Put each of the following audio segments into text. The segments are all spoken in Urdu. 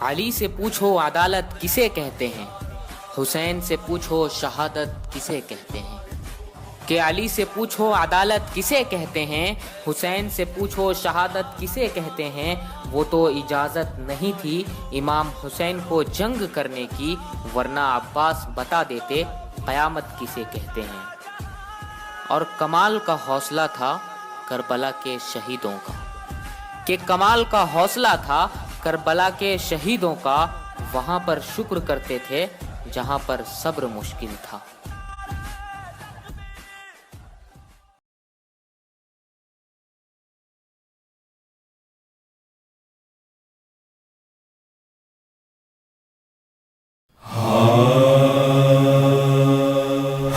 علی سے پوچھو عدالت کسے کہتے ہیں، حسین سے پوچھو شہادت کسے کہتے ہیں۔ کہ علی سے پوچھو عدالت کسے کہتے ہیں، حسین سے پوچھو شہادت کسے کہتے ہیں۔ وہ تو اجازت نہیں تھی امام حسین کو جنگ کرنے کی، ورنہ عباس بتا دیتے قیامت کسے کہتے ہیں۔ اور کمال کا حوصلہ تھا کربلا کے شہیدوں کا، کہ کمال کا حوصلہ تھا کربلا کے شہیدوں کا، وہاں پر شکر کرتے تھے جہاں پر صبر مشکل تھا۔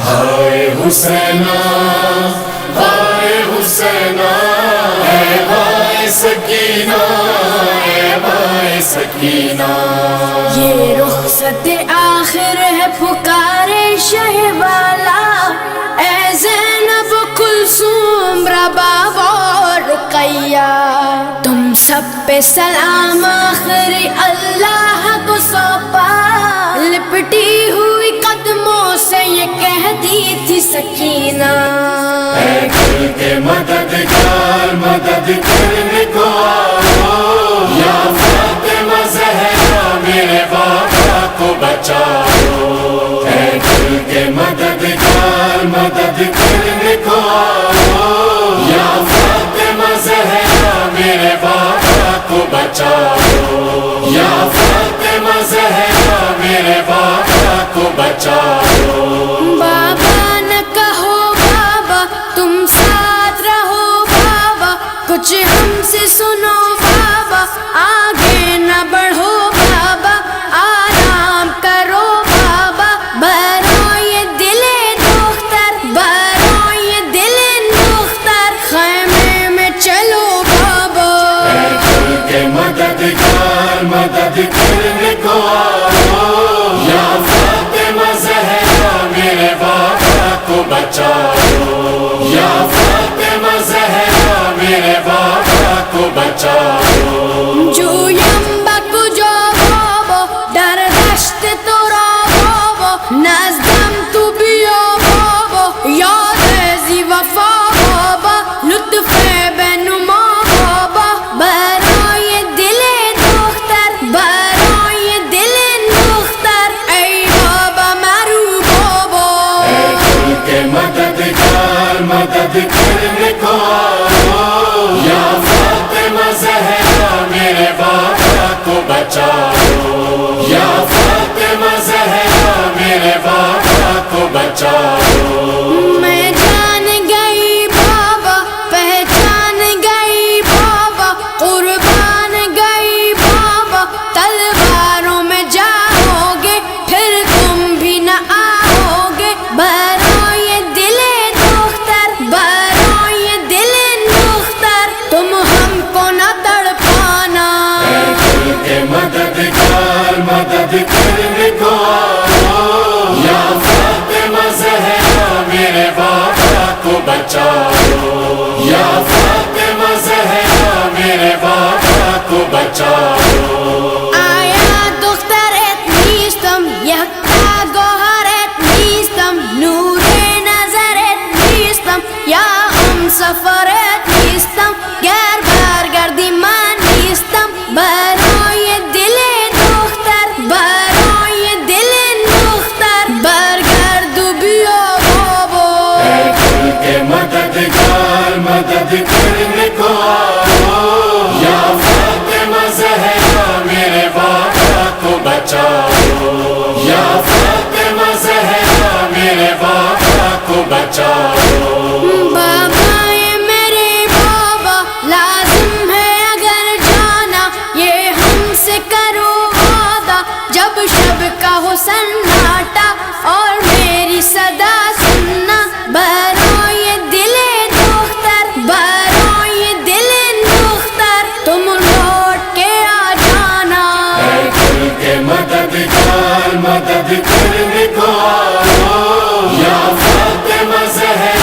ہائے حسینہ ہائے حسینہ، اے بھائی سکینہ اے بھائی سکینہ، یہ رخصت آخر ہے پکارے شہ والا، اے زینب کلثوم رباب اور رقیہ، تم سب پہ سلام آخری اللہ کو سونپا، لپٹی ہوئی قدموں سے یہ کہتی تھی سکینہ، اے دل کے مددگار مدد کرنے کو آؤ، یا فاطمہ زہرا میرے بابا کو بچاؤ، اے دل کے مددگار مدد کرنے کو آؤ، یا فاطمہ زہرا میرے بابا کو بچاؤ، یا فاطمہ زہرا میرے بابا کو بچاؤ۔ بابا نہ کہو بابا تم ساتھ رہو بابا، کچھ ہم سے سنو بابا، آگے نہ بڑھو بابا، آرام کرو بابا، برو یہ دل دختر، برو یہ دل دختر، خیمے میں چلو بابا، اے دل کے مددگار مدد کرنے کو آؤ، یا فاطمہ زہرا میرے بابا کو بچاؤ، یا فاطمہ زہرا میرے بابا کو بچاؤ۔ جو ینبک جو بابا در دشت تو را بابا، نزدم تو بیا بابا، یاد زی وفا بابا، لطف بنما بابا، برای دل دختر، برای دل دختر، ای بابا مرو بابا، اے دل کے مددگار مدد کرنے کو آؤ، یا فاطمہ زہرا میرے بابا کو بچاؤ، یا فاطمہ زہرا میرے بابا کو بچاؤ۔ میں جان گئی بابا، پہچان گئی بابا، قربان گئی بابا، تلواروں میں جاؤ گے پھر تم بھی نہ آؤ گے، برو یہ دل دختر، برو یہ دل دختر، تم ہم کو نہ تڑپانا، اے دل کے مددگار مدد کرنے کو آؤ، یا فاطمہ زہرا میرے بابا کو بچاؤ، یا فاطمہ زہرا میرے بابا کو بچاؤ۔ آیا دخترت نیستم، یکتا گوهرت نیستم، نور نظرت نیستم، یا هم سفرت نیستم، گر برگردی من نیستم، برای دل دختر، برای دل دختر، برگرد و بیا بابا، اے دل کے مددگار مدد کرنے کو آؤ، یا فاطمہ زہرا میرے بابا کو بچاؤ، یا فاطمہ زہرا میرے بابا کو بچاؤ۔ بابا یہ میرے بابا، لازم ہے اگر جانا، یہ ہم سے کرو وعدہ، جب شب کا ہو سناٹا اور میری صدا سننا، برو یہ دل دختر، برو یہ دل دختر، تم لوٹ کے آ جانا، اے دل کے مددگار مدد کرنے کو آؤ، یا فاطمہ زہرا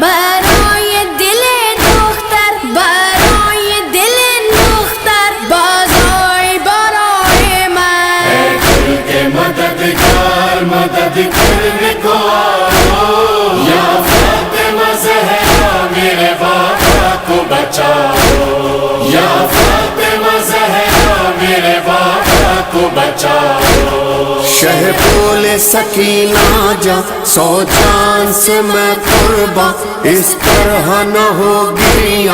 برای دل دختر برای دل دختر بازای برای من اے دل کے مددگار مدد کرنے کو آؤ یا فاطمہ زہرا میرے بابا کو بچاؤ یا فاطمہ زہرا میرے بابا کو بچاؤ شہ بولے سکینہ جا سو جان سے میں قرباں اس طرح نہ ہوگی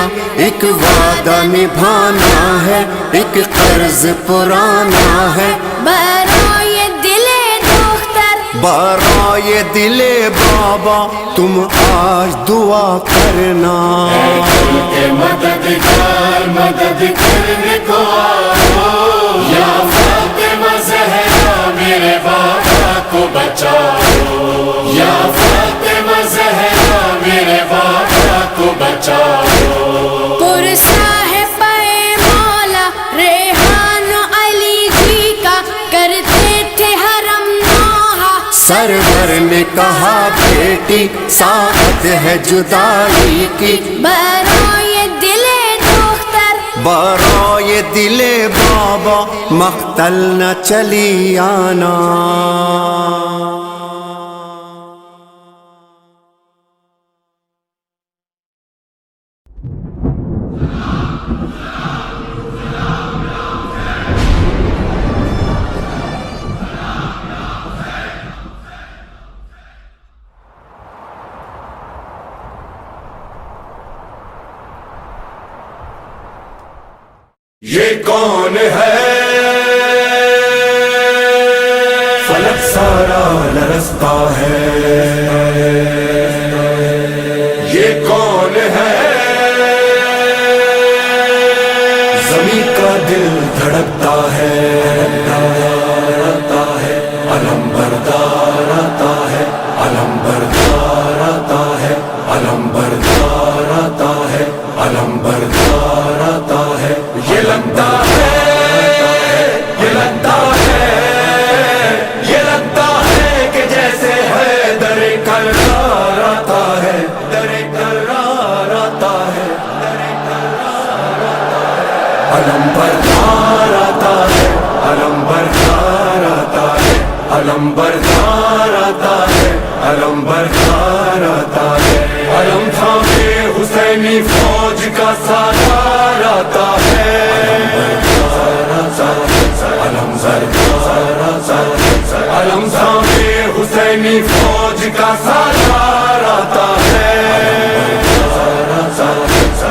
ایک وعدہ نبھانا ہے ایک قرض پرانا ہے برای دل دختر برائے دل بابا تم آج دعا کرنا اے دل کے مددگار مدد کرنے کو آؤ یا فاطمہ زہرا میرے بابا کو بچاؤ یا فاطمہ زہرا میرے بابا کو بچاؤ پرسا ہے پے مولا ریحان علی جی کا کرتے تھے حرم نوحہ سرور نے کہا بیٹی ساعت ہے جدائی کی برای دل دختر برائے دل بابا مقتل نہ چلی آنا یہ کون ہے فلک سارا لرزتا ہے یہ کون ہے زمین کا دل دھڑکتا ہے علم بردار آتا ہے علم بردار آتا ہے علم بردار آتا ہے علم بردار آتا ہے یہ لگتا ہے یہ لگتا ہے یہ لگتا ہے کہ جیسے ہے در کرار آتا ہے در کرار آتا ہے در کرار آتا ہے علم بردار آتا ہے علم بردار آتا ہے علم بردار آتا ہے علم بردار آتا ہے علم تھامے حسینی فوج کا سالار آتا ہے علم بردار آتا ہے علم تھامے حسینی فوج کا سالار آتا ہے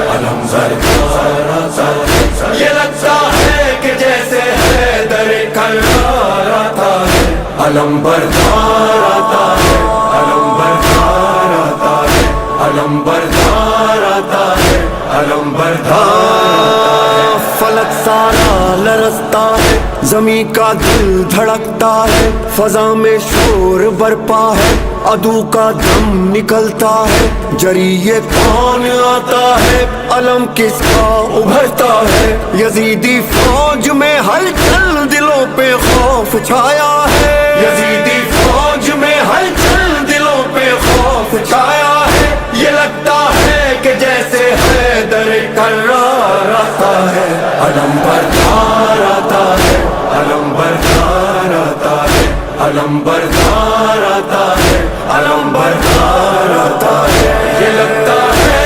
علم بردار آتا ہے یہ لگتا ہے کہ جیسے ہے در کرار آتا ہے علم بردار آتا ہے علم بردار آتا ہے علم بردار آتا ہے علم بردار فلک سارا لرزتا ہے زمین کا دل دھڑکتا ہے فضا میں شور برپا ہے عدو کا دم نکلتا ہے جری یہ کون آتا ہے علم کس کا ابھرتا ہے یزیدی فوج میں ہلچل دلوں پہ خوف چھایا ہے یزیدی فوج میں ہلچل دلوں پہ خوف چھایا ہے یہ لگتا ہے کہ جیسے ہے در کرار آتا ہے علم بردار آتا ہے علم بردار آتا ہے علم بردار آتا ہے علم بردار آتا ہے یہ لگتا ہے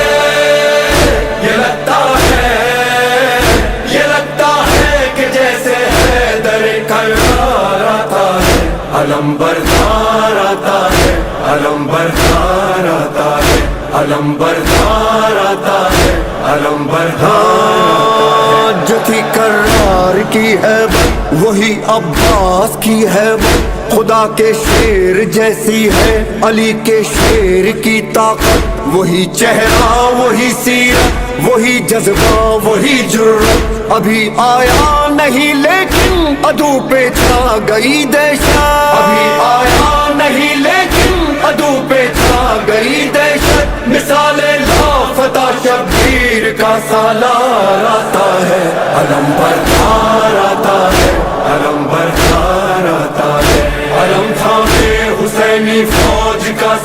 یہ لگتا ہے یہ لگتا ہے کہ جیسے ہے در کرار آتا ہے علم بردار آتا ہے علم بردار آتا ہے علم بردار آتا ہے علم بردار جو تھی کرار کی ہے وہی عباس کی ہے خدا کے شیر جیسی ہے علی کے شیر کی طاقت وہی چہرہ وہی سیرت وہی جذبہ وہی جرت ابھی آیا نہیں لیکن عدو پہ چھا گئی دہشت ابھی آیا نہیں لیکن عدو پہ چھا گئی دہشت مثال لافتہ شبیر کا سالار آتا ہے علم بردار آتا ہے علم بردار آتا ہے علم تھامے حسینی فوج کا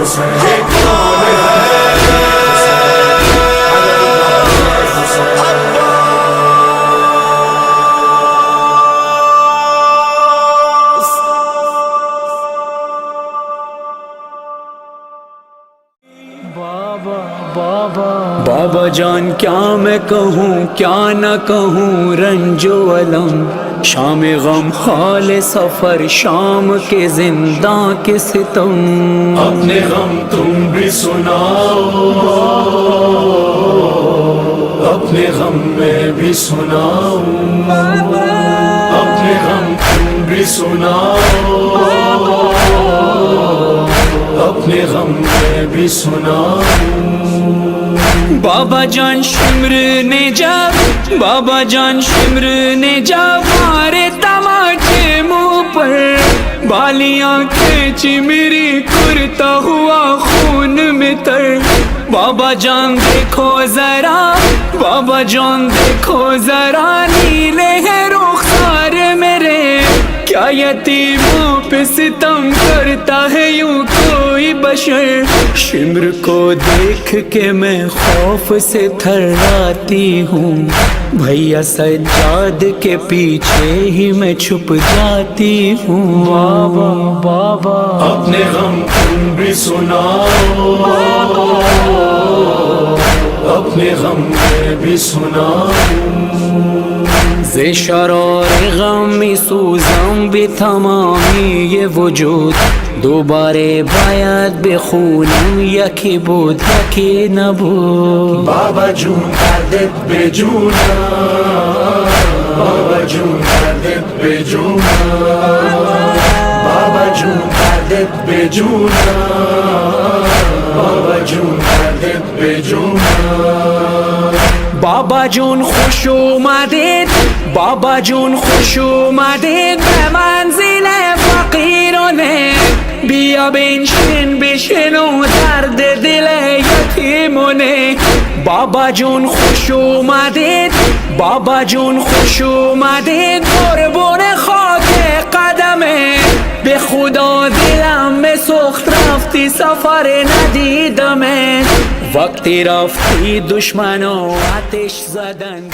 حسین یہ کون ہے بابا جان کیا میں کہوں کیا نہ کہوں رنج و علم شام غم حال سفر شام کے زنداں کے ستم اپنے غم تم بھی سناؤ اپنے غم میں بھی سناؤ اپنے غم تم بھی سناؤ اپنے غم میں بھی سناؤ بابا جان شمر نے جب بابا جان شمر نے جب مارے تماچے منہ پر بالیاں کھینچی میری کرتا ہوا خون میں تر بابا جان دیکھو ذرا بابا جان دیکھو ذرا نیلے ہیں رخسار میرے کیا یتیموں پہ ستم کرتا ہے یوں کوئی بشر شمر کو دیکھ کے میں خوف سے تھراتی ہوں بھیا سجاد کے پیچھے ہی میں چھپ جاتی ہوں بابا بابا اپنے غم تم بھی سناؤ اپنے غم میں بھی سناؤ ز شرار غم سوزم بھی تمامی یہ وجود دوبارے باید بخونم یکی بود یکی نبود بابا جون دردت بے جونا بابا جون دردت بے جونا بابا جون دردت بے جونا بابا جون دردت بے جونا بابا جون خوش اومدید بابا جون خوش اومدید به منزل فقیرانه بیا بنشین بشنو درد دل یتیمونه بابا جون خوش اومدید بابا جون خوش اومدید قربون خاک قدمه به خدا دلم به سخت رفتی سفر ندیدمه وقتی رفتی دشمنو آتش زدن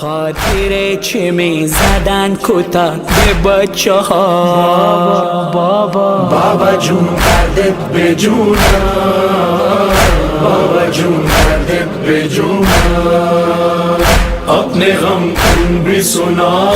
خاطر چه می زدن کتک به بچه ها بابا جون دردت به جونا بابا جون دردت به جونا اپنے غم تم بھی سناؤ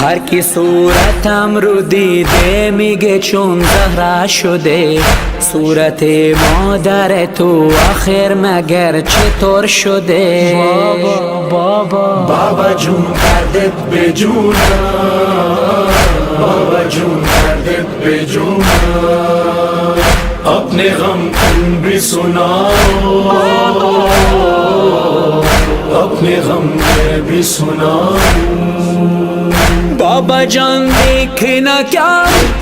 هر کی صورتم رو دیده میگه چون زهره شده صورت مادر تو آخر مگر چطور شده بابا جون کردت به جونم بابا جون کردت به جونم اپنے غم تم بھی سناؤ اپنے غم میں بھی سناؤ بابا جان دیکھنا کیا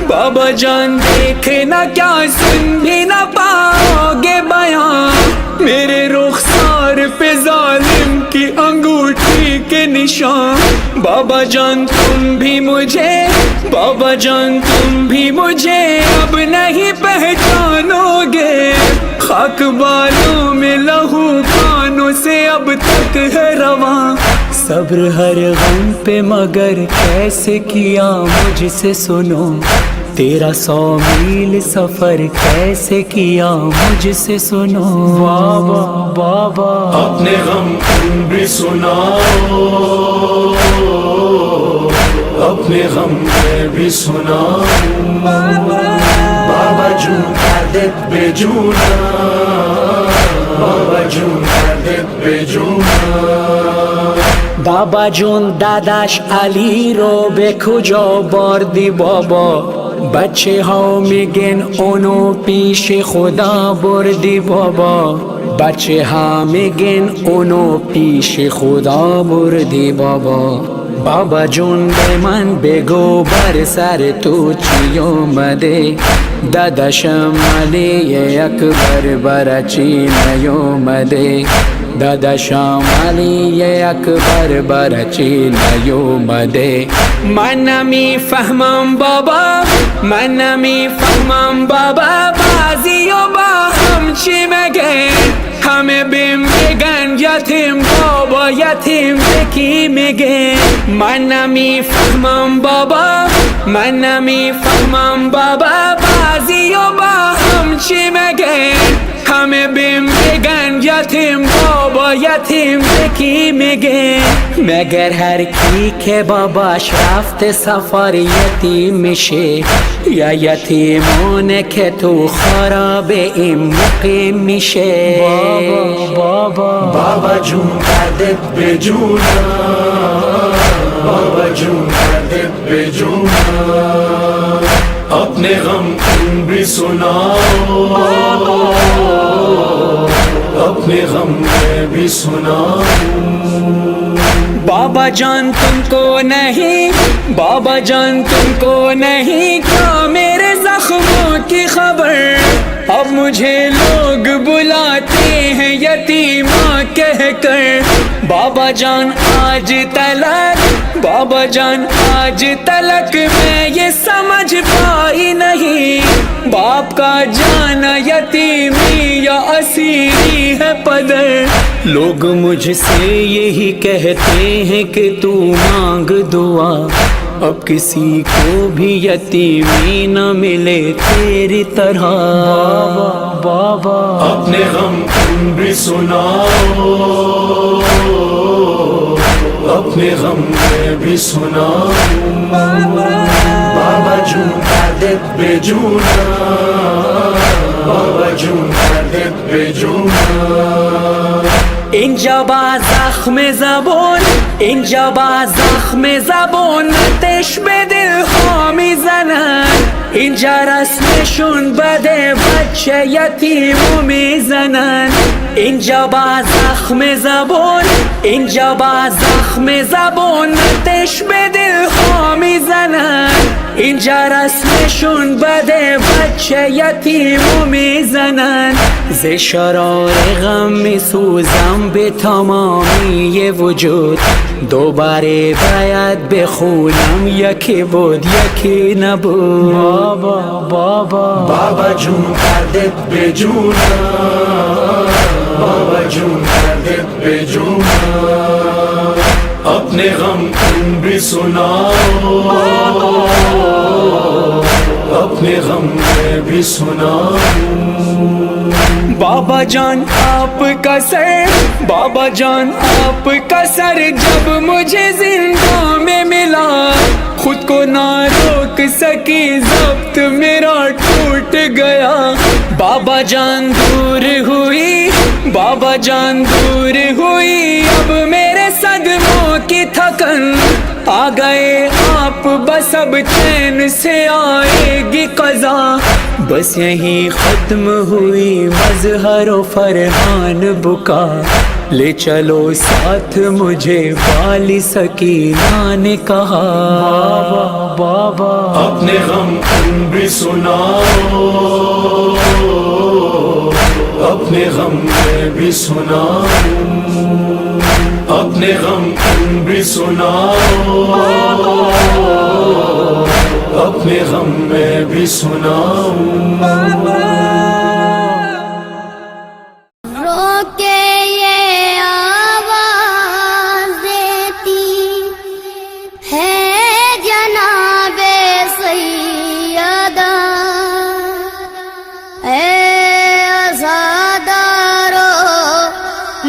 بابا جان دیکھنا کیا سن بھی نہ پاؤ گے بیان میرے رخسار پہ ظالم کی انگوٹھی کے نشان بابا جان تم بھی مجھے بابا جان تم بھی مجھے اب نہیں پہچانو گے خاک بالوں میں لہو کانوں سے اب تک ہے رواں صبر ہر غم پہ مگر کیسے کیا مجھ سے سنو تیرا 100 میل سفر کیسے کیا مجھ سے سنو بابا بابا اپنے غم تم بھی سناؤ اپنے غم میں بھی سناؤ بابا جون کردت به جونم بابا جون کردت به جونم بابا جون داداش علی رو به کجا بردی بابا بچه ها میگن اونو پیش خدا بردی بابا بچه ها میگن اونو پیش خدا بردی بابا بابا جون به من بگو بر سر تو چی اومده داداشم علی اکبر برا چی نیومده داداشم علی اکبر برا چی نیومده من نمیفهمم بابا من نمیفهمم بابا بعضی و با هم چی مگه همه بیم بگن یتیم بابا یتیم بکی میگه من نمیفهمم بابا من نمیفهمم بابا بعضی و با هم چی مگه همه بیم بگن یتیم بابا یتیم بکی میگه مگر هر کی که باباش رفته سفر یتیم میشه یا یتیمونه که تو خراب این مقیم میشه بابا بابا جون کردت به جونم بابا جون کردت به جونم اپنے غم تم بھی سناؤ اپنے غم میں بھی سناؤ بابا جان تم کو نہیں بابا جان تم کو نہیں کیا میرے زخموں کی خبر اب مجھے لوگ بلاتے ہیں یتیماں کہہ کر بابا جان آج تلک بابا جان آج تلک میں یہ سمجھ پائی نہیں باپ کا جانا یتیمی یا اسیری ہے پدر لوگ مجھ سے یہی کہتے ہیں کہ تو مانگ دعا اب کسی کو بھی یتیمی نہ ملے تیری طرح بابا اپنے غم تم بھی سناؤ اپنے غم میں بھی سناؤ بابا جون دت بے جونا بابا جون دت بے جونا اینجا با زخم زبون اینجا با زخم زبون آتش به دل ها میزنن اینجا رسمشون بده بچه یتیمو میزنن اینجا با زخم زبون اینجا با زخم زبون آتش به دل ها میزنن اینجا رسمشون بده بچه یتیمو میزنن ز شرار غم میسوزم به تمامی وجود دوباره باید بخونم یکی بود یکی نبود بابا جون دت بے جونا بابا جون دت بے جونا اپنے غم تم بھی سناؤ اپنے غم میں بھی سناؤ بابا جان آپ کا سر بابا جان آپ کا سر جب مجھے زندہ میں ملا خود کو نہ روک سکی ضبط میرا ٹوٹ گیا بابا جان دور ہوئی بابا جان دور ہوئی اب میرے صدموں کی تھکن آ گئے آپ بس اب چین سے آئے گی قضا بس یہیں ختم ہوئی مظہر و فرحان بکا لے چلو ساتھ مجھے والی سکینہ نے کہا بابا اپنے غم تم بھی سناؤ اپنے غم میں بھی سناؤ اپنے غم تم بھی سناؤ اپنے غم میں بھی سناؤ رو کے یہ آواز دیتی ہے جناب سیدہ اے عزادارو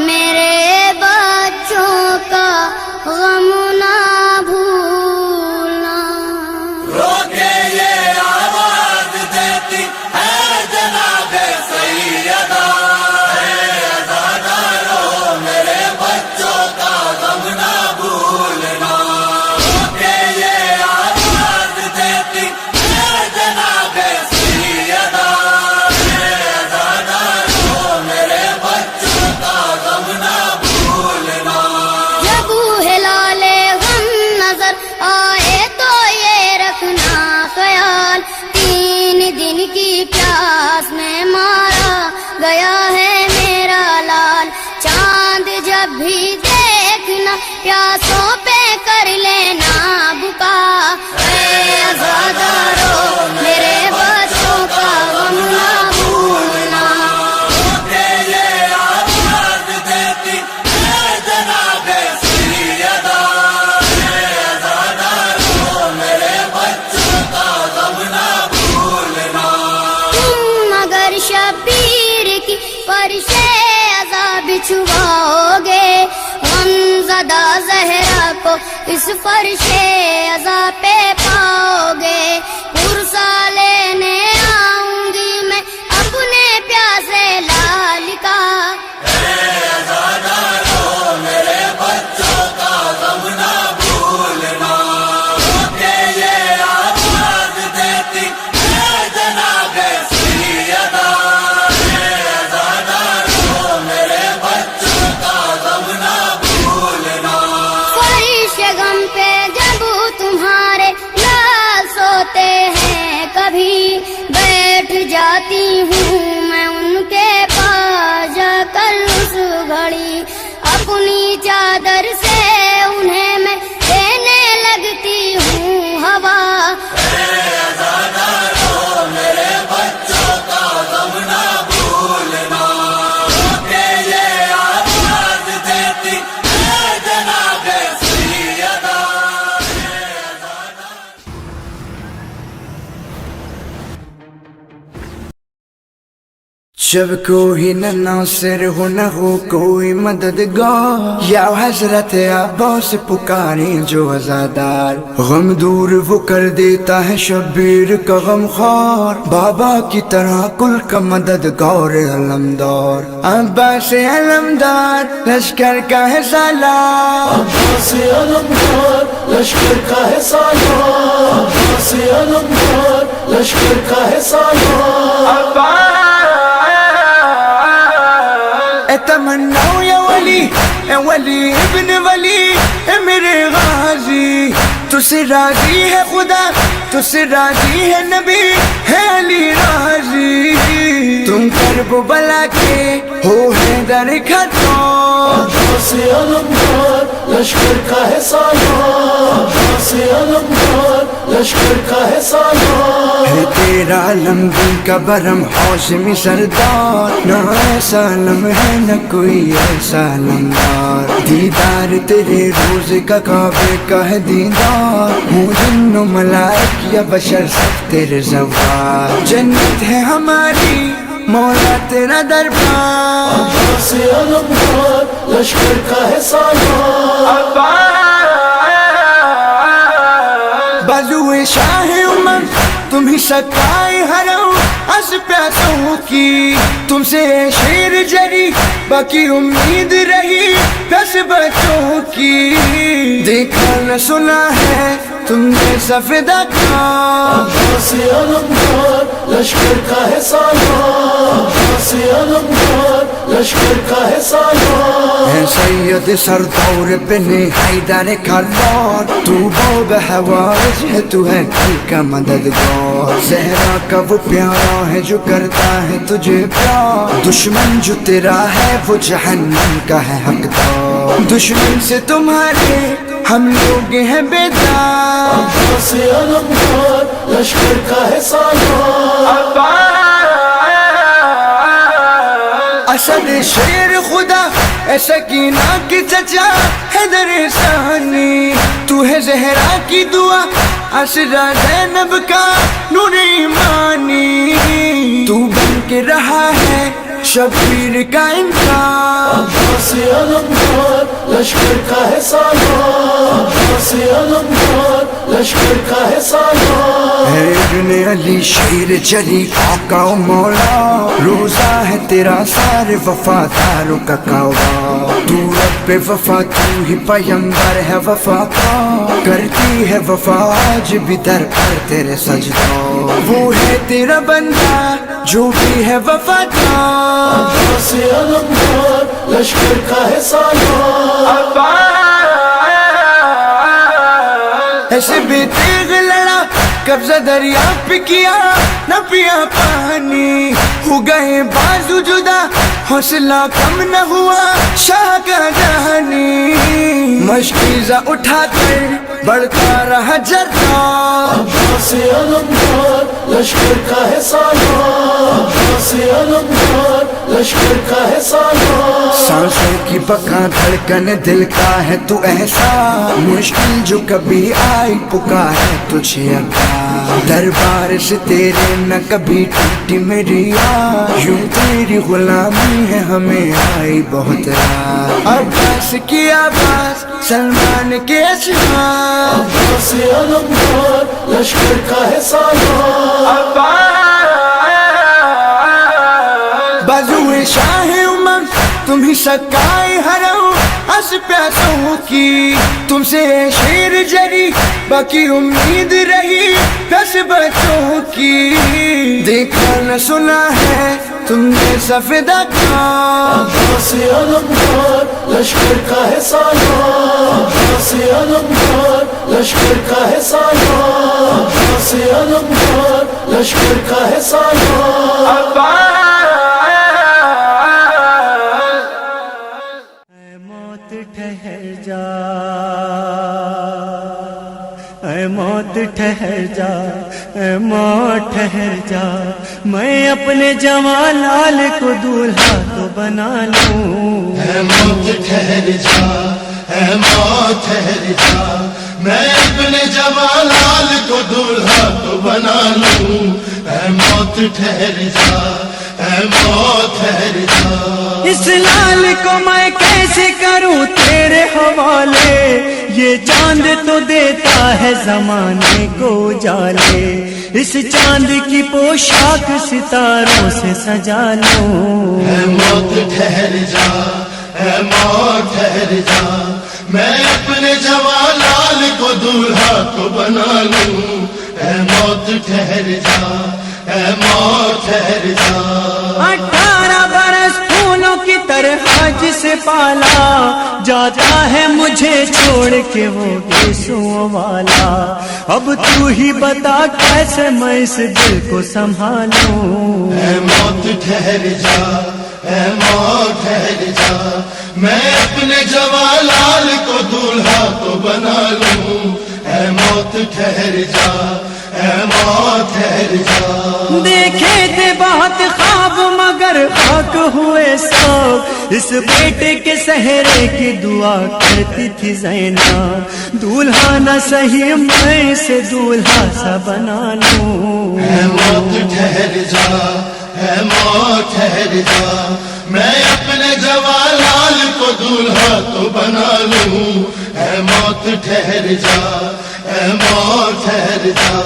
میرے بچوں کا غم نہ بھولنا جب ہلال غم نظر آئے تو یہ رکھنا خیال 3 دن کی پیاس میں مارا گیا ہے میرا لال چاند جب بھی دیکھنا پیاسوں پہ کر لینا بکا اے عزادارو میرے بچوں کا غم نہ بھولنا تم اگر شبیر کی فرش عذاب چھواؤ گے غمزدہ زہرا کو اس فرش عذاب پہ پاؤ گے پرسا لینے آؤں گی میں اپنے پیاسے لال کا فرش غم پہ جب تمہارے لال سوتے ہیں کبھی بیٹھ جاتی ہوں میں ان کے پاس جا کر اس گھڑی اپنی چادر سے انہیں میں دینے لگتی ہوں ہوا جب کوئی نہ ناصر ہو نہ ہو کوئی مددگار، یا حضرت عباس پکاریں جو عزادار، غم دور وہ کر دیتا ہے شبیر کا غم خوار، بابا کی طرح کل کا مددگار علمدار، عباس علمدار لشکر کا ہے سالار، عباس علمدار لشکر کا ہے سالار، عباس علمدار لشکر کا ہے سالار، تمنا یا ولی اے ولی ابن ولی اے میرے غازی، تو سے راضی ہے خدا، تو سے راضی ہے نبی، ہے علی راضی، تم کرب بلا کے ہو حیدر کھٹو، عباس علمدار لشکر کا ہے سالار، عباس علمدار لشکر کا ہے سالار، ہے تیرا علمگیر کا برم ہاشمی سردار، نہ ایسا علم ہے نہ کوئی ایسا علمدار، دیدار تیرے روز کا کعبے کا ہے دیدار، ہوں جن و ملائک یا بشر سب تیرے زوار، جنت ہے ہماری مولا تیرا دربار، عباس علمدار لشکر کا ہے سالار، بازوئے شاہ امم تم ہی سکائے حرم از پیاسوں کی، تم سے شیر جری باقی امید رہی پیاس بچوں کی، دیکھا نہ سنا ہے تم نے سفیدہ کا، عباس علمدار لشکر کا ہے سالار، عباس علمدار لشکر کا ہے سالار، ہے سید سردور بن حیدر کلار، تو بو بحوائج ہے تو ہے کل کا مددگار، زہرا کا وہ پیارا ہے جو کرتا ہے تجھے پیار، دشمن جو تیرا ہے وہ جہنم کا ہے حقدار، دشمن سے تمہارے ہم لوگ ہیں بیدار، عباس علمدار لشکر کا ہے سالار، اسد شیر خدا ایسا کینا کی چچا حیدر ثانی، تو ہے زہرا کی دعا اسرا زینب کا نور ایمانی، تو بن کے رہا ہے شبیر کا انسان، عباس علمدار لشکر کا ہے سالار، عباس علمدار لشکر کا ہے سالار، ہے ابن علی شیر جلی آقا و مولا، روزہ ہے تیرا سارے وفاداروں کا کعبہ، تو رب وفا تو ہی پیمبر ہے وفا کا، کرتی ہے وفا آج بھی در پر تیرے سجدہ، وہ ہے تیرا بندہ جو بھی ہے وفادار، عباس علمدار لشکر کا ہے سالار، ایسے بھی تیغ لڑا قبضہ دریا پہ کیا نہ پیا پانی، ہو گئے بازو جدا حوصلہ کم نہ ہوا شاہ کا جہانی، مشکیزہ اٹھا کر بڑھتا رہا جرہ، عباس علمدار لشکر کا ہے سالار، عباس علمدار لشکر کا ہے سالار، سانسوں کی بقا دھڑکن دل کا ہے تو ایسا، مشکل جو کبھی آئی پکارے تجھے ابا، دربار سے تیرے نہ کبھی ٹوٹی میری آہ، یوں تیری غلامی ہے ہمیں آئی بہت رات، عباس کی آواز سلمان کے اشعار، عباس علمدار لشکر کا ہے سالار، بازوئے شاہ امم تم ہی سکائے حرم از پیاسوں کی، تم سے شیر جری باقی امید رہی پیاس بچوں کی، دیکھا نہ سنا ہے تم نے سفیدہ کا، عباس علمدار لشکر کا ہے سالار، عباس علمدار لشکر کا ہے سالار، عباس علمدار لشکر کا ہے سالار، اے موت ٹھہر جا، اے موت ٹھہر جا، میں اپنے جوان لال کو دولہا تو بنا لوں، اے موت ٹھہر جا، اے موت ٹھہر جا، میں اپنے جوان لال کو دولہا تو بنا لوں، اے موت ٹھہر جا، اے موت ٹھہر جا اس لال کو میں کیسے کروں تیرے حوالے یہ چاند تو دیتا ہے زمانے کو اجالے اس چاند کی پوشاک ستاروں سے سجا لوں اے موت ٹھہر جا اے موت ٹھہر جا میں اپنے جوان لال کو دولہا کو بنا لوں اے موت ٹھہر جا اے موت ٹھہر جا 18 برس پھولوں کی طرح جسے پالا جاتا ہے مجھے چھوڑ کے وہ گیسوں والا اب تو ہی بتا کیسے میں اس دل کو سنبھالوں اے موت ٹھہر جا اے موت ٹھہر جا میں اپنے جوان لال کو دولہا کو بنا لوں اے موت ٹھہر جا اے موت ٹھہر جا دیکھے تھے بہت خواب مگر خاک ہوئے سب اس بیٹے کے سہرے کی دعا کرتی تھی زینب دولہا نہ صحیح میں اسے دولہا سا بنا لوں اے موت ٹھہر جا اے موت ٹھہر جا میں اپنے جوان لال کو دولہا تو بنا لوں اے موت ٹھہر جا اے موت ٹھہر جا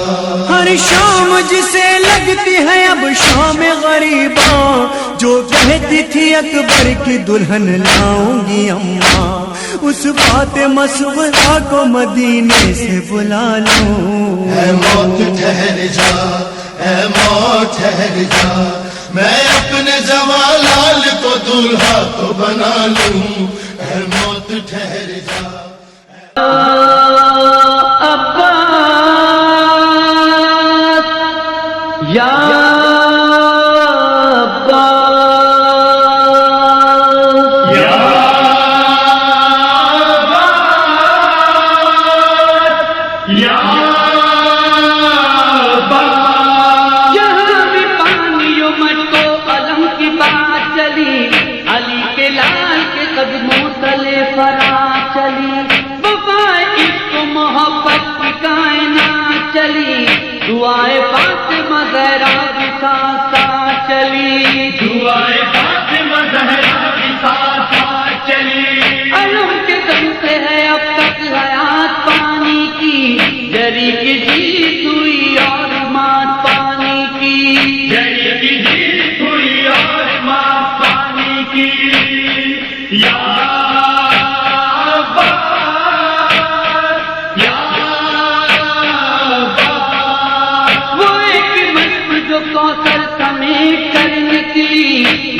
ہر شام جسے لگتی ہے اب شام غریباں جو کہتی تھی اکبر کی دلہن لاؤں گی اماں اس بات مسورہ کو مدینے سے بلا لوں اے موت ٹھہر جا اے موت ٹھہر جا میں اپنے جوان لال کو دولہا تو بنا لوں اے موت ٹھہر جا یا دعائے فاطمہ زہرا بھی ساتھ چلی دعائے فاطمہ زہرا بھی ساتھ چلی علم کے دم سے ہے اب تک حیات پانی کی جری کی جیت ہوئی اور مات پانی کی جری کی جیت ہوئی اور مات پانی کی یا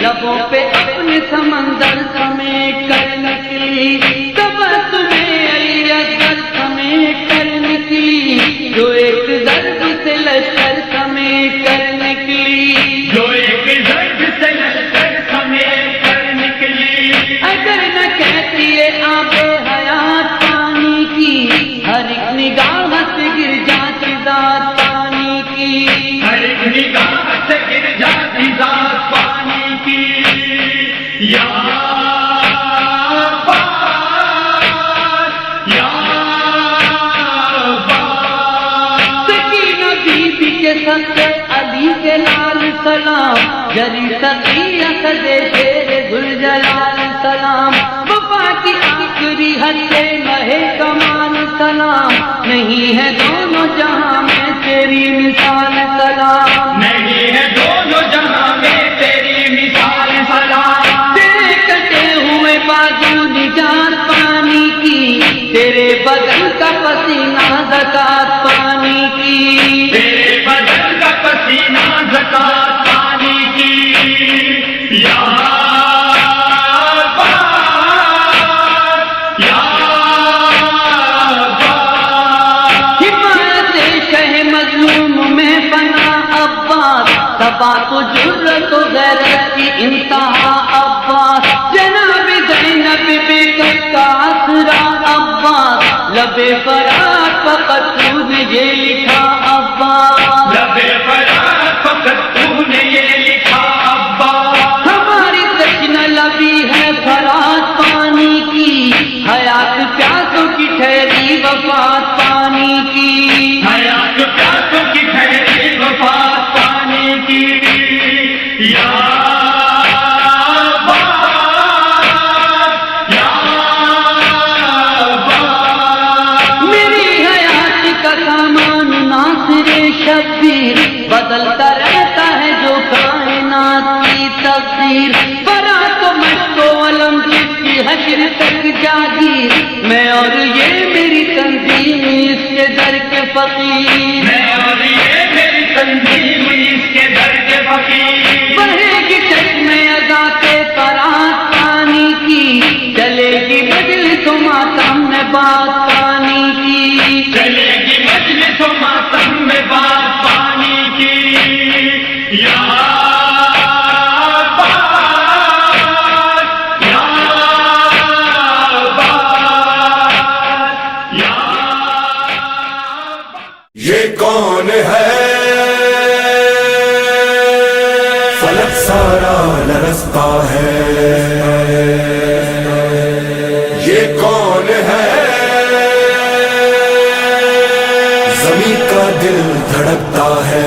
لبوں پہ اپنے سمندر سمیٹ کر نکلی تبسمیں علی اکبر سمیٹ کر نکلی جو ایک درد سے لشکر سمیٹ کر نکلی جو ایک درد سے لشکر سمیٹ کر نکلی اگر نہ کہتی ہے آب حیات پانی کی ہر ایک نگاہ سے گر جاتی ذات پانی کی ہر ایک نگاہ سے گر جاتی ذات پانی یا سکینہ بی بی کے سستے علی کے لال سلام جری سقیہ سدے شیر ذوالجلال سلام وفا کی آخری حد سے مہے کمان سلام نہیں ہے دونوں جہاں میں تیری مثال سلام نہیں ہے دونوں جہاں میں تیری مثال سلام تیرے کٹے ہوئے بازو نجات پانی کی تیرے بدن کا پسینہ زکات پانی کی تیرے بدن کا پسینہ زکات پانی کی یا بات و جرت و غیرت کی انتہا عباس جناب زینب بیگم کا آسرا عباس لبے فرات فقط تو نے یہ لکھا عباس لبے فرات فقط تو نے یہ لکھا عباس ہماری تشنہ لبی ہے فرات پانی کی حیات پیاسوں کی ٹھہری وفات پانی کی حیات پیاسوں کی ٹھہری وفات پانی کی یا شبیر بدلتا رہتا ہے جو کائنات کی تقدیر برا تو مشکو علم جس کی حشر تک جاگیر میں اور یہ میری تنظیم اس کے در کے فقیر میں اور یہ میری تنظیم اس کے در کے فقیر بڑھے گی چشمے ادا کے قرات پانی کی چلے گی مجلس و ماتم میں بات پانی کی چلے گی مجلس و ماتم میں بات پانی کی یا یہ کون ہے فلک سارا لرزتا ہے یہ کون ہے زمین کا دل دھڑکتا ہے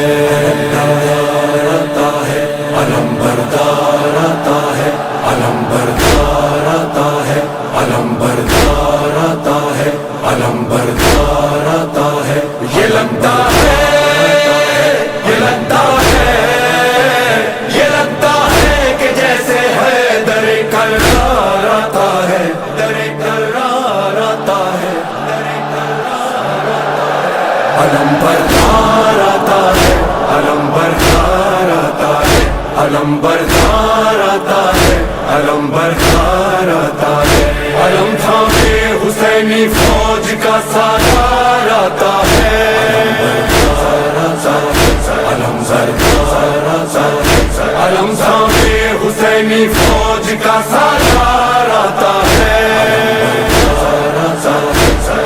علم بردار آتا ہے علم بردار آتا ہے علم بردار آتا ہے علم بردار آتا ہے یہ لگتا ہے یہ لگتا ہے یہ لگتا ہے کہ جیسے ہے در کرار آتا ہے در کرار آتا ہے در کرار آتا ہے علم بردار آتا ہے علم بردار آتا ہے علم بردار آتا ہے علم بردار آتا ہے علم تھامے حسینی فوج کا سالار آتا ہے علم بردار آتا ہے علم تھامے حسینی فوج کا سالار آتا ہے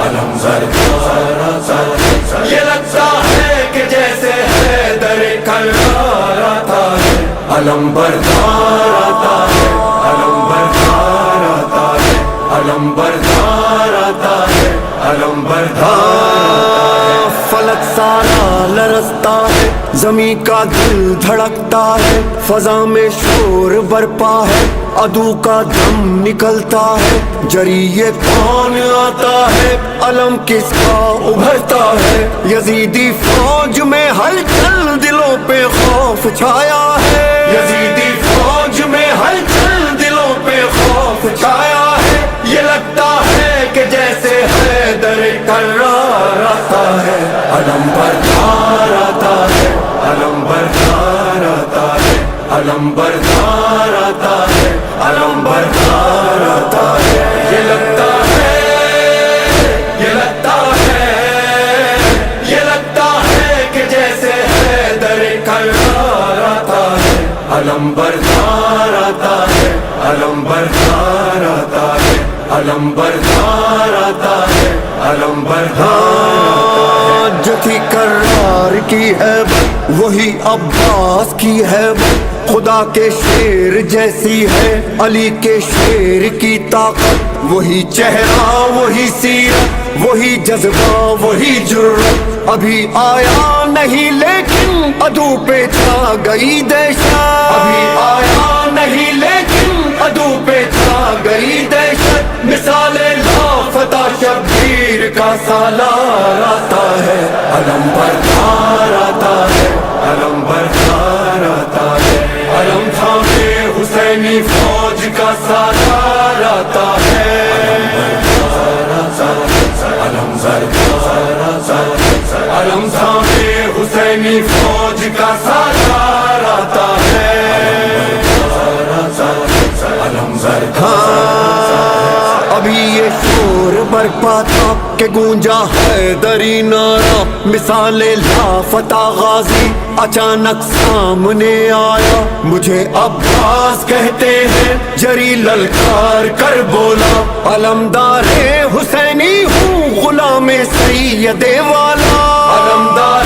علم بردار آتا ہے یہ لگتا ہے کہ جیسے ہے در کرار آتا ہے علم بردار آتا ہے علم بردار آتا ہے علم بردار آتا ہے علم بردار فلک سارا لرزتا ہے زمین کا دل دھڑکتا ہے فضا میں شور برپا ہے عدو کا دم نکلتا ہے جری یہ کون آتا ہے علم کس کا ابھرتا ہے یزیدی فوج میں ہلچل دلوں پہ خوف چھایا ہے یزیدی فوج میں ہلچل دلوں پہ خوف چھایا ہے یہ لگتا ہے کہ جیسے ہے در کرار آتا ہے علم بردار آتا ہے علم بردار آتا ہے علم بردار آتا ہے علم بردار آتا ہے یہ لگتا ہے یہ لگتا ہے یہ لگتا ہے کہ جیسے ہے در کرار آتا ہے علم بردار آتا ہے علم بردار آتا ہے علم بردار آتا ہے علم بردار جو تھی کرار کی ہے وہی عباس کی ہے خدا کے شیر جیسی ہے علی کے شیر کی طاقت وہی چہرہ وہی سیرت وہی جذبہ وہی جرت ابھی آیا نہیں لیکن عدو پہ چھا گئی دہشت ابھی آیا نہیں لیکن عدو پہ چھا گئی دہشت مثال لافتہ شبیر کا سالار آتا ہے علم بردار آتا ہے علم بردار آتا ہے علم تھامے حسینی فوج کا سالار آتا ہے علم بردار آتا ہے علم تھامے حسینی فوج کا سالار آتا ہے علم ابھی یہ شور برپا تھا کہ گونجا حیدری نعرہ مثال لافتہ غازی اچانک سامنے آیا مجھے عباس کہتے ہیں جری للکار کر بولا علمدار حسینی ہوں غلام سید والا علمدار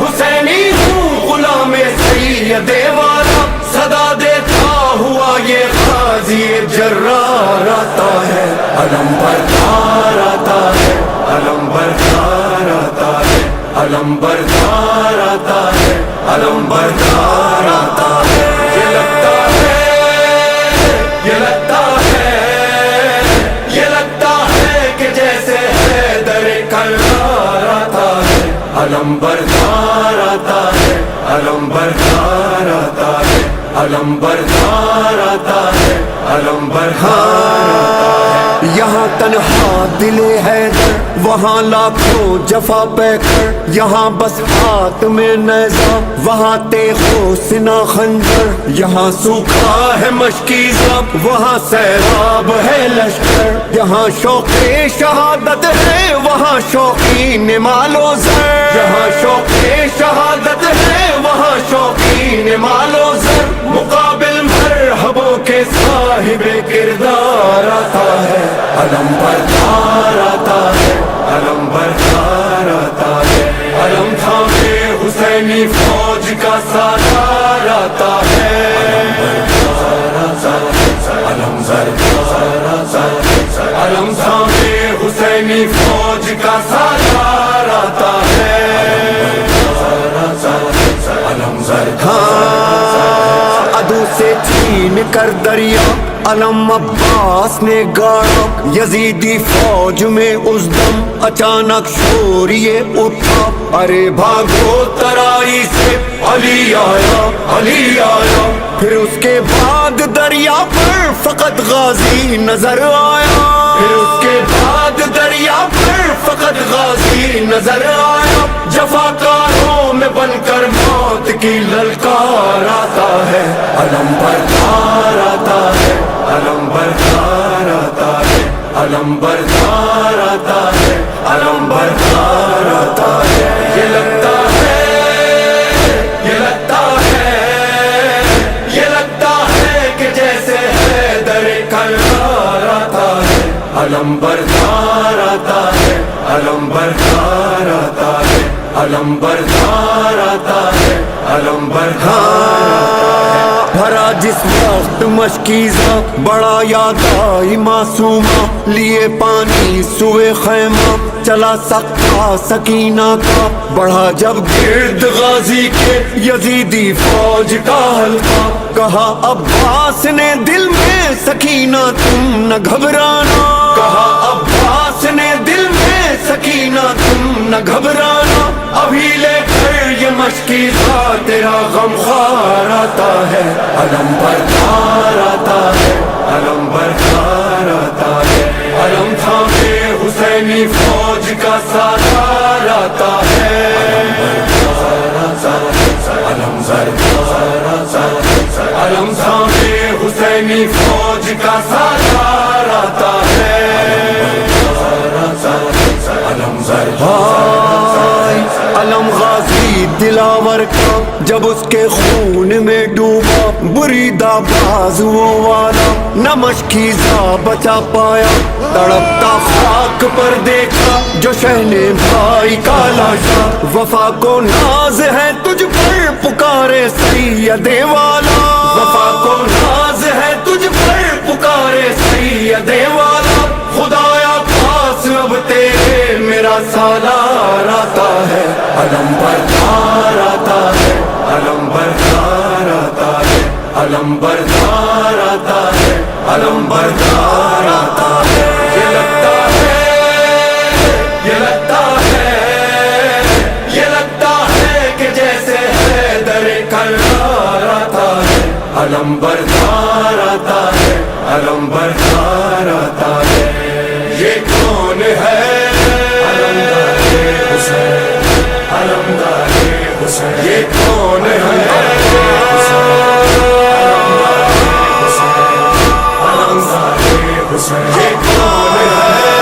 حسینی ہوں غلام سید والا صدا دیتا ہوا یہ غازی جرار آتا ہے علم بردار آتا ہے علم بردار آتا ہے علم بردار آتا ہے علم بردار آتا ہے یہ لگتا ہے یہ لگتا ہے یہ لگتا ہے کہ جیسے ہے در کرار آتا ہے علم بردار آتا علم بردار آتا ہے علم بردار آتا ہے علم بردار آتا ہے یہاں تنہا دل حیدر وہاں لاکھوں جفا پہ کر یہاں بس ہاتھ میں نیزہ وہاں تیغ و سنا خنجر یہاں سوکھا ہے مشکی زب وہاں سیراب ہے لشکر یہاں شوق شہادت ہے وہاں شوقین مال و زر یہاں شوق شہادت ہے وہاں شوقین مال و زر مقابل مرحبوں کے صاحب کردار آتا ہے علم بردار آتا ہے علم بردار آتا ہے علم تھامے حسینی فوج کا سالار آتا ہے علم بردار آتا ہے علم تھامے حسینی فوج کا سالار آتا ہے علم عدو سے چھین کر دریا علم عباس نے گاڑا یزیدی فوج میں اس دم اچانک شور یہ اٹھا ارے بھاگو ترائی سے علی آیا پھر اس کے بعد دریا پر فقط غازی نظر آیا پھر اس کے بعد دریا پر فقط غازی نظر آیا جفاکاروں میں بن کر موت کی للکار آتا ہے علم بردار آتا ہے علم بردار آتا ہے علم بردار آتا ہے علم بردار آتا ہے یہ لگتا ہے یہ لگتا ہے یہ لگتا ہے کہ جیسے حیدر کرار آتا ہے علم بردار آتا ہے علم بردار آتا ہے علم بردار آتا ہے علم بردار آتا ہے بھرا جس وقت مشکیزہ بڑا یاد آئی معصومہ لیے پانی سوئے خیمہ چلا سکتا سکینہ کا بڑھا جب گرد غازی کے یزیدی فوج کا حلقہ کہا عباس نے دل میں سکینہ تم نہ گھبرانا کہا عباس نے دل میں سکینہ تم نہ گھبرانا ابھی لے کر یہ مشکیزہ تیرا غمخوار آتا ہے علم بردار آتا ہے علم بردار آتا ہے علم تھامے حسینی فوج کا سالار آتا ہے علم بردار آتا ہے علم تھامے حسینی فوج کا سالار آتا ہے علم علم غازی دلاور کا جب اس کے خون میں ڈوبا بریدہ بازو والا نہ مشکیزہ بچا پایا تڑپتا خاک پر دیکھا جو شہنے بھائی کا لاشا وفا کو ناز ہے تجھ پر پکارے سید والا وفا کو ناز ہے تجھ پر پکارے سید والا خدایا پاس اب تیرے میرا سالار آتا ہے علم بردار آتا ہے علم بردار آتا ہے علم بردار آتا ہے علم بردار آتا ہے یہ لگتا ہے یہ لگتا ہے یہ لگتا ہے کہ جیسے حیدر کرار آتا ہے علم بردار آتا ہے علم بردار آتا ہے یہ کون ہے یہ کون ہے یہ کون ہے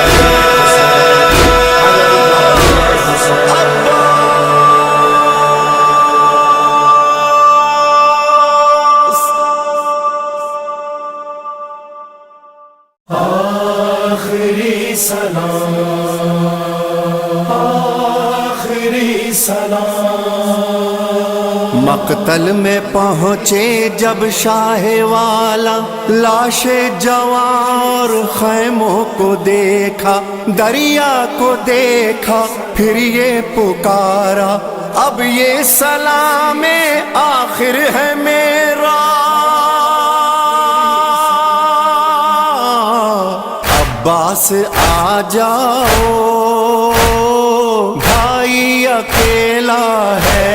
آخری سلام آخری سلام مقتل میں پہنچے جب شاہ والا لاش جوار خیموں کو دیکھا دریا کو دیکھا پھر یہ پکارا اب یہ سلام آخر ہے میرا عباس آ جاؤ بھائی اکیلا ہے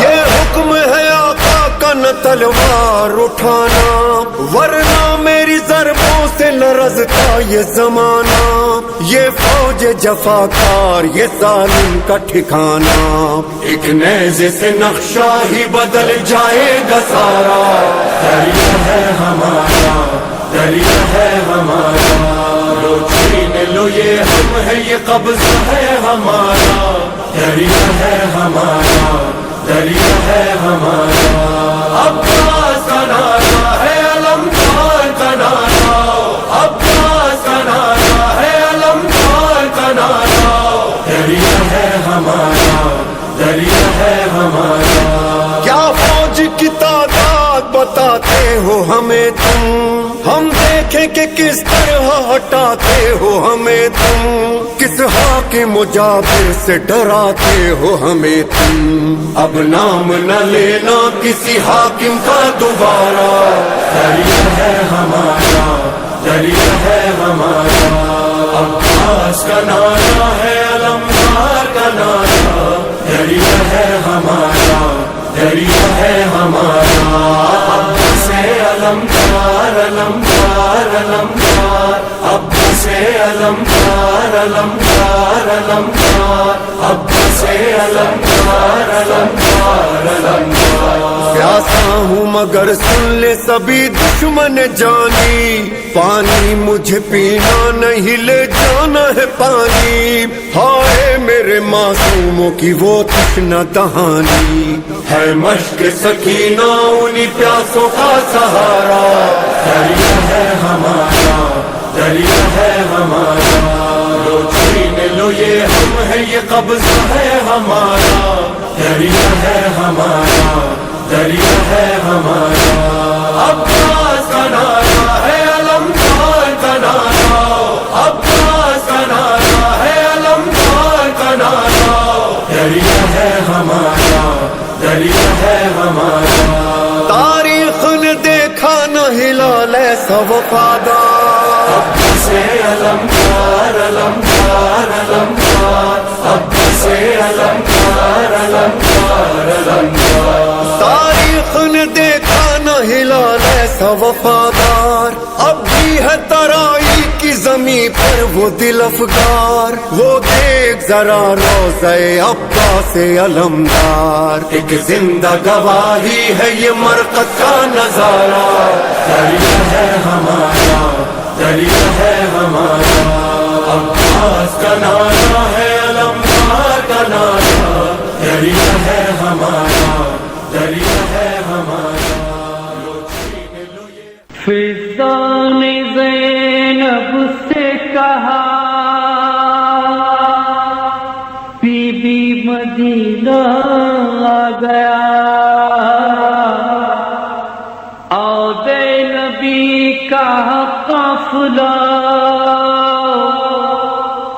یہ حکم ہے آقا کا نہ تلوار اٹھانا، ورنہ میری ضربوں سے لرزتا یہ زمانہ. یہ فوج جفاکار یہ ظالم کا ٹھکانہ، ایک نیزے سے نقشہ ہی بدل جائے گا سارا. دریا ہے ہمارا، دریا ہے ہمارا، لو چھین لو یہ ہم ہے، یہ قبضہ ہے ہمارا. دریا ہے ہمارا، دریا ہے ہمارا. عباس کا نعرہ ہے علمدار کا نعرہ، عباس کا نعرہ ہے علمدار کا نعرہ. دریا ہے ہمارا، دریا ہے ہمارا. کیا فوج کی تعداد بتاتے ہو ہمیں تم، ہم دیکھیں کہ کس طرح ہٹاتے ہو ہمیں تم. کس حاکم جابر سے ڈراتے ہو ہمیں تم. اب نام نہ لینا کسی حاکم کا دوبارہ. دریا ہے ہمارا، دریا ہے ہمارا. عباس کا نعرہ ہے علمدار کا نعرہ. دریا ہے ہمارا، دریا ہے ہمارا. عباس علمدار علمدار علمدار. عباس علمدار علمدار علمدار. عباس علمدار علمدار علمدار. پیاسا ہوں مگر سن لے سبھی دشمن جانی، پانی مجھے پینا نہیں لے جانا ہے پانی. ہائے میرے معصوموں کی وہ تشنہ دہانی، ہے مشق سکینہ انہی پیاسوں کا سہارا. دریا ہے ہمارا، دریا ہے ہمارا، لو چھین لو یہ ہم ہے، یہ قبضہ ہے ہمارا. دریا ہے ہمارا، دریا ہے ہمارا. عباس کا نعرہ ہے علمدار کا نعرہ، عباس کا نعرہ ہے علمدار کا نعرہ. دریا ہے ہمارا، دریا ہے ہمارا. تاریخ نے دیکھا نہ ہلال ایسا وفادار. عباس علمدار علمدار علمدار. عباس علمدار علمدار علمدار. تاریخ نے دیکھا نہ ہلال ایسا وفادار. اب بھی ہے ترائی کی زمین پر وہ دل افگار. وہ دیکھ ذرا روضہ عباس علمدار، ایک زندہ گواہی ہے یہ مرقد کا نظارہ. دریا ہے ہمارا، دریا ہے ہمارا. عباس کا نعرہ ہے علمدار کا نعرہ. دریا ہے ہمارا، دریا ہے ہمارا. فضا نے زینب سے کہا بی بی مدینہ آ گیا. آدے نبی کا قافلہ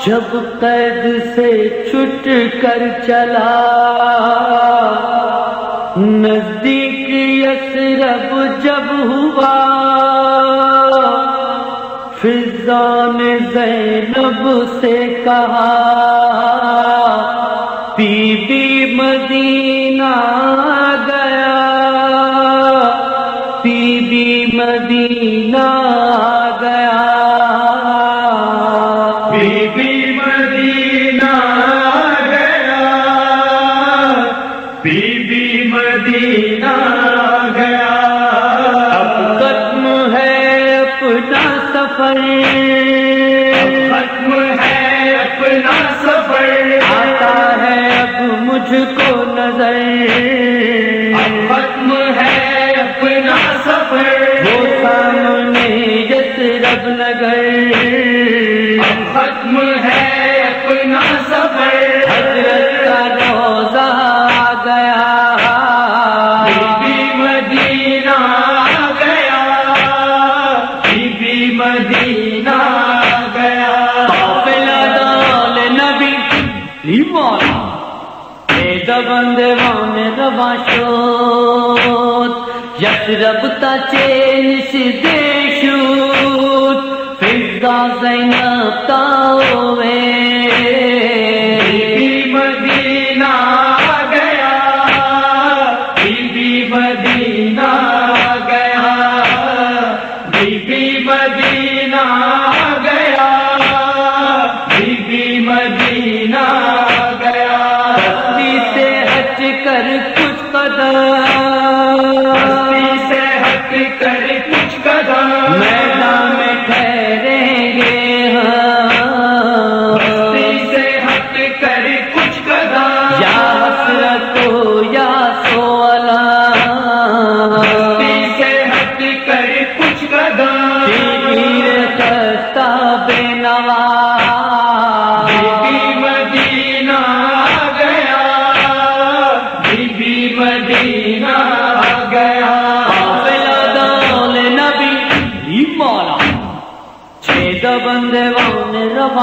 جب قید سے چھٹ کر چلا، نزدیک یثرب جب ہوا، فضا نے زینب سے کہا بی بی مدینہ آ گیا، بی بی مدینہ آ گیا، بی بی مدینہ آ گیا، بی بی مدینہ آ گیا. اب ختم ہے اپنا سفر، ختم ہے اپنا سفر، آتا ہے اب مجھ کو نظر. اب ختم ہے اپنا سفر، وہ سامنے یثرب نگر. اب ختم ہے اپنا سفر، حضرت کا روضہ آ گیا، بی بی مدینہ آ گیا، بی بی مدینہ آ گیا. قافلہ دال نبی ایمان دبند وان روا شد، یثرب تا چینش دیشود، فضا زینب تا ہوئے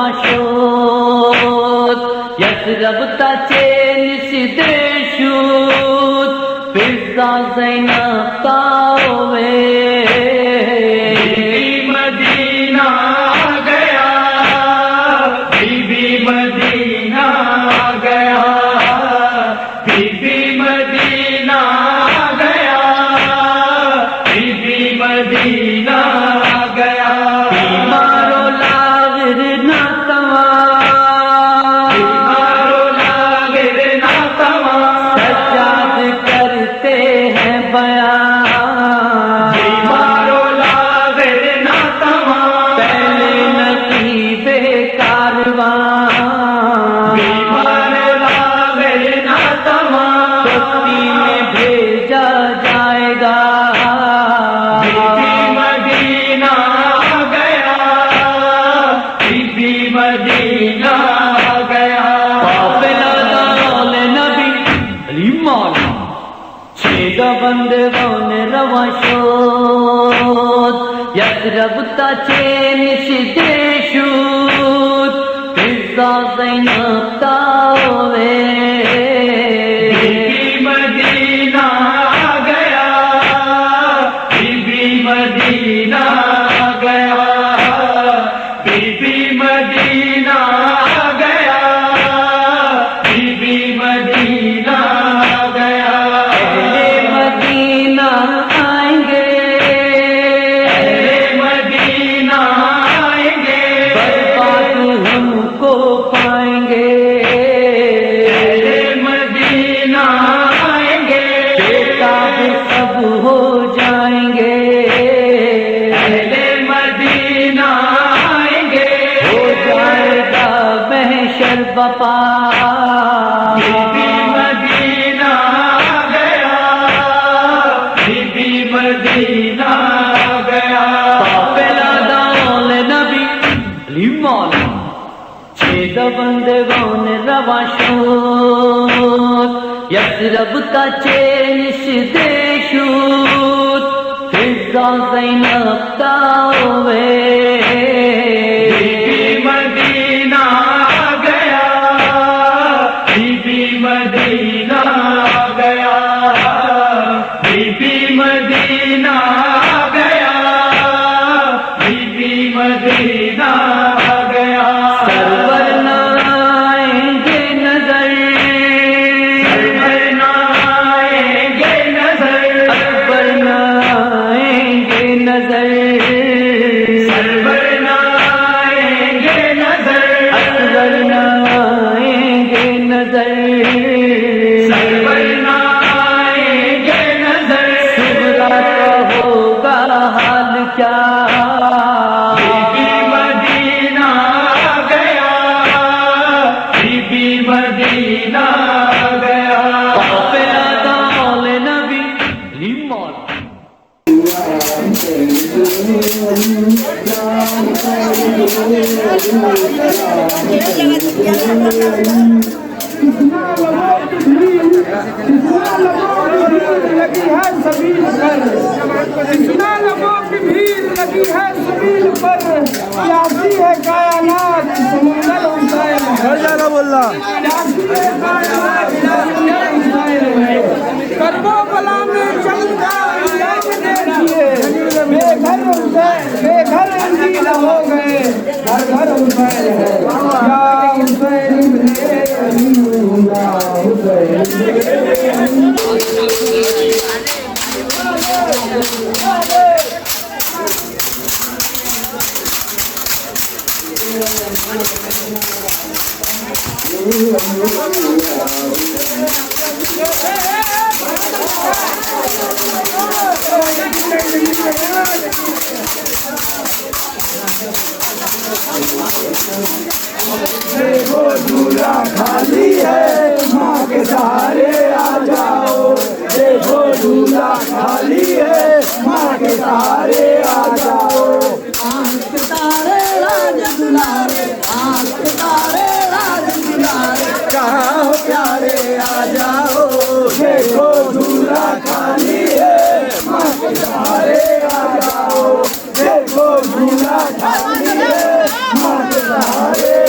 روا شد یثرب تا چینش دشود فضا زینب تاوے مدینہ گیا بی بی مدینہ گیا بی بی مدینہ گیا بی بی مدینہ گیا بیمارو لاغر نہ تمام بیمارو لاغر نہ تمام سجاد کرتے ہیں بیان بیمارو لاغر نہ تمام پہلے نقیب کارواں بیمار لاغر نہ تمام پتی میں بھیجا جائے گا بی مدینہ گیا بی مدینہ گیا قافلہ دال نبی علی مولا چھ بندگان روا شد یثرب تا چینش دشود فضا زینب تاوے بی مدینہ گیا بی مدینہ گیا بی مدینہ گیا بی مدینہ گیا اہل مدینہ آئیں گے مدینہ آئیں گے برباد ہم کو پائیں گے مدینہ آئیں گے بےتاب سب ہو جائیں گے مدینہ آئیں گے ہو جائے گا محشر بپا بی مدینہ گیا بی مدینہ گیا قافلہ دال نبی علی مولا چھ بندگان روا شد یثرب تا چینش دشود فضا زینب تاوے بی مدینہ گیا بی مدینہ گیا بی مدینہ گیا بی مدینہ گیا سرور نہ آئیں گے نظر سرور نہ آئیں گے نظر اکبر نہ آئیں گے نظر سرور نہ آئیں گے نظر اکبر نہ آئیں گے نظر سرور نہ آئیں گے نظر صبح کا ہوگا حال کیا بی مدینہ گیا بی مدینہ گیا قافلہ دال نبی علی مولا لگی ہے سبیل پر سنا لبوں کی بھیڑ لگی ہے سبیل پر پیاسی ہے کائنات سمندر حسین پیاسی ہے کائنات سمندر حسین کربو بلا میں چل کر دیکھیے بے گھر حسین بے گھر انجیل ہو گئے گھر گھر حسین ہے یا حسین ابن علی اللہ دیکھو جھولا خالی ہے ماں کے سہارے آ جاؤ دیکھو جھولا خالی ہے ماں کے سہارے آ جاؤ آنکھ تارے راج دلارے آنکھ تارے راج دلارے کہاں ہو پیارے آ جاؤ دیکھو جھولا خالی ہے ماں کے سہارے آ جاؤ دیکھو جھولا خالی ہے ماں کے سہارے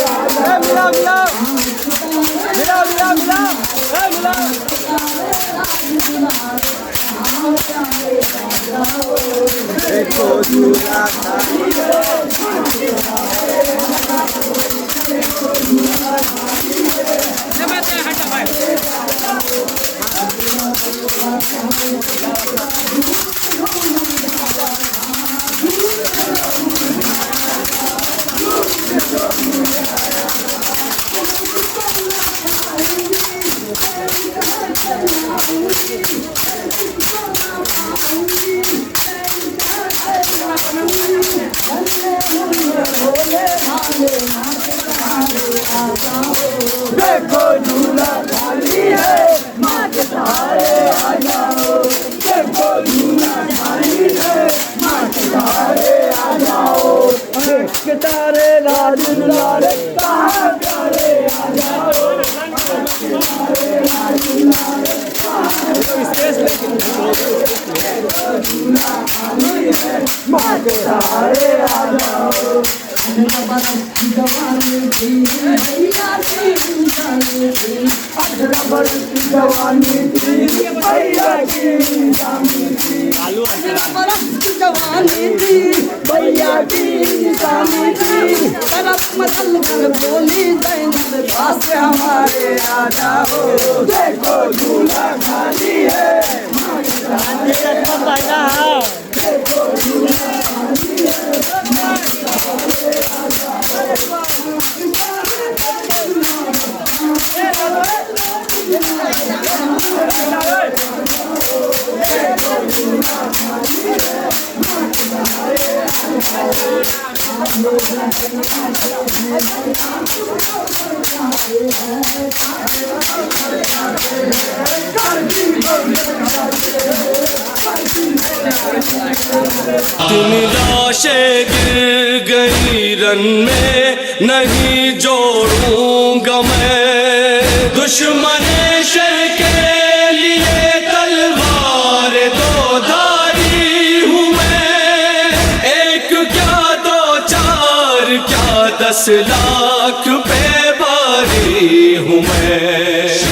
لاشیں گر گئی رن میں نہیں جوڑوں گا میں دشمن شر کے لیے تلوار دو دھاری ہوں میں ایک کیا دو چار کیا 10 لاکھ پہ باری ہوں میں